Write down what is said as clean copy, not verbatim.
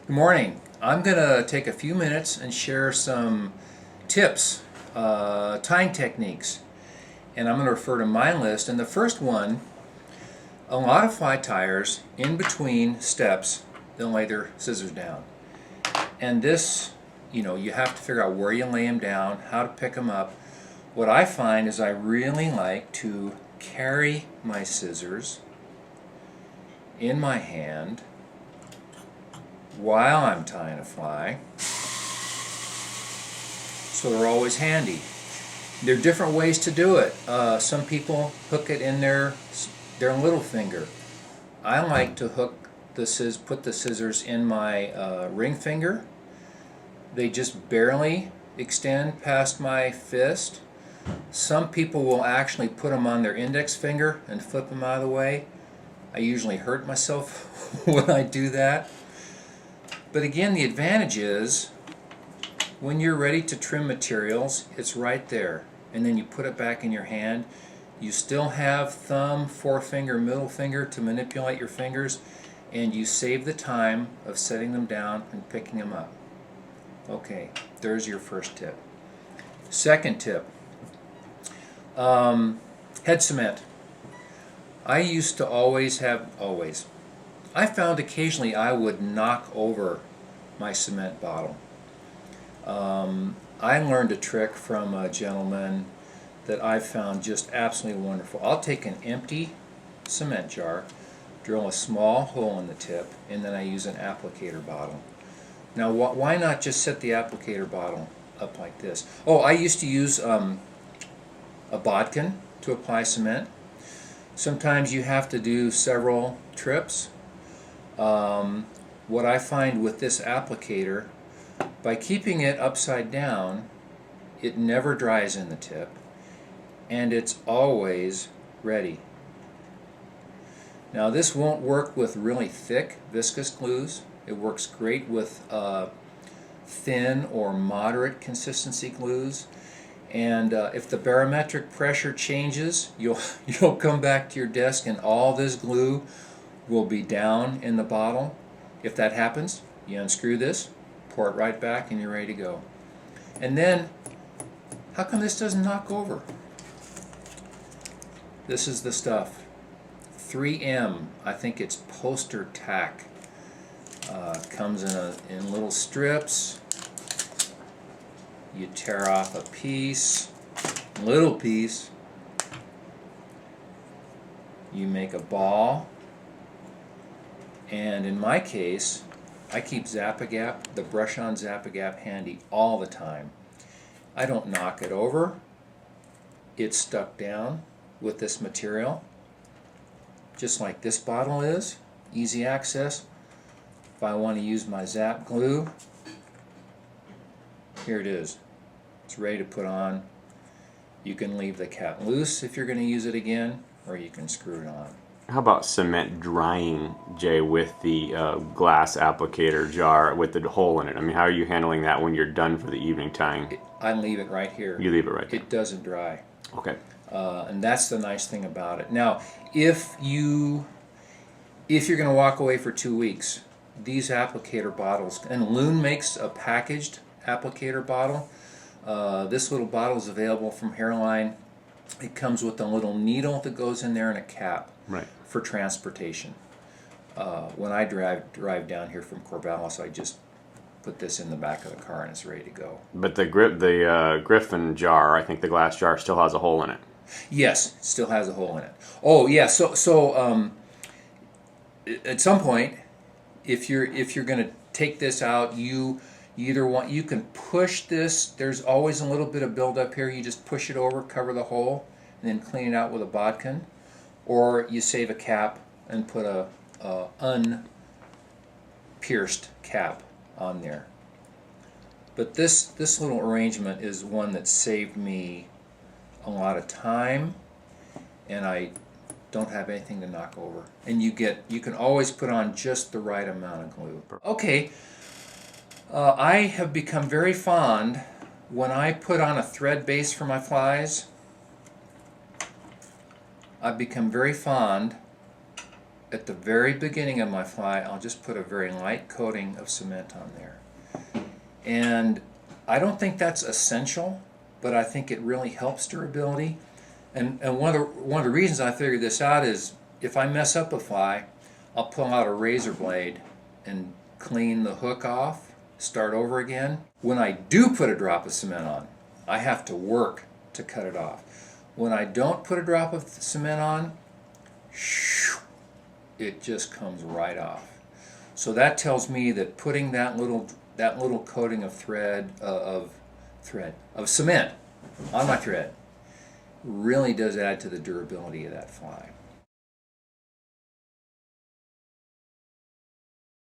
Good morning. I'm going to take a few minutes and share some tips, tying techniques, and I'm going to refer to my list. And the first one, a lot of fly tyers in between steps, they'll lay their scissors down. And this, you have to figure out where you lay them down, how to pick them up. What I find is I really like to carry my scissors in my hand while I'm tying a fly, so they're always handy. There are different ways to do it. Some people hook it in their little finger. I like to put the scissors in my ring finger. They just barely extend past my fist. Some people will actually put them on their index finger and flip them out of the way. I usually hurt myself when I do that. But again, the advantage is when you're ready to trim materials, it's right there. And then you put it back in your hand. You still have thumb, forefinger, middle finger to manipulate your fingers, and you save the time of setting them down and picking them up. Okay, there's your first tip. Second tip, head cement. I found occasionally I would knock over my cement bottle. I learned a trick from a gentleman that I found just absolutely wonderful. I'll take an empty cement jar, drill a small hole in the tip, and then I use an applicator bottle. Now, why not just set the applicator bottle up like this? Oh, I used to use a bodkin to apply cement. Sometimes you have to do several trips. What I find with this applicator, by keeping it upside down, it never dries in the tip, and it's always ready. Now, this won't work with really thick viscous glues. It works great with thin or moderate consistency glues. And if the barometric pressure changes, you'll come back to your desk and all this glue will be down in the bottle. If that happens, you unscrew this, pour it right back, and you're ready to go. And then, how come this doesn't knock over? This is the stuff. 3M, I think it's poster tack. Comes in little strips. You tear off a little piece. You make a ball. And in my case, I keep Zap-A-Gap, the brush-on Zap-A-Gap handy all the time. I don't knock it over. It's stuck down with this material, just like this bottle is. Easy access. If I want to use my Zap glue, here it is. It's ready to put on. You can leave the cap loose if you're going to use it again, or you can screw it on. How about cement drying, Jay, with the glass applicator jar with the hole in it? I mean, how are you handling that when you're done for the evening tying? I leave it right here. You leave it right there. It doesn't dry. Okay. And that's the nice thing about it. Now, if you're going to walk away for 2 weeks, these applicator bottles, and Loon makes a packaged applicator bottle. This little bottle is available from Hairline. It comes with a little needle that goes in there and a cap. Right. For transportation. When I drive down here from Corvallis, I just put this in the back of the car and it's ready to go. But the Griffin jar, I think the glass jar, still has a hole in it. Yes, it still has a hole in it. Oh yeah, so at some point, if you're going to take this out, you can push this. There's always a little bit of buildup here. You just push it over, cover the hole, and then clean it out with a bodkin. Or you save a cap and put a unpierced cap on there. But this little arrangement is one that saved me a lot of time, and I don't have anything to knock over. And you can always put on just the right amount of glue. Okay, I have become very fond when I put on a thread base for my flies. I've become very fond at the very beginning of my fly, I'll just put a very light coating of cement on there. And I don't think that's essential, but I think it really helps durability. And one of the reasons I figured this out is if I mess up a fly, I'll pull out a razor blade and clean the hook off, start over again. When I do put a drop of cement on, I have to work to cut it off. When I don't put a drop of cement on, it just comes right off. So that tells me that putting that little coating of cement on my thread really does add to the durability of that fly.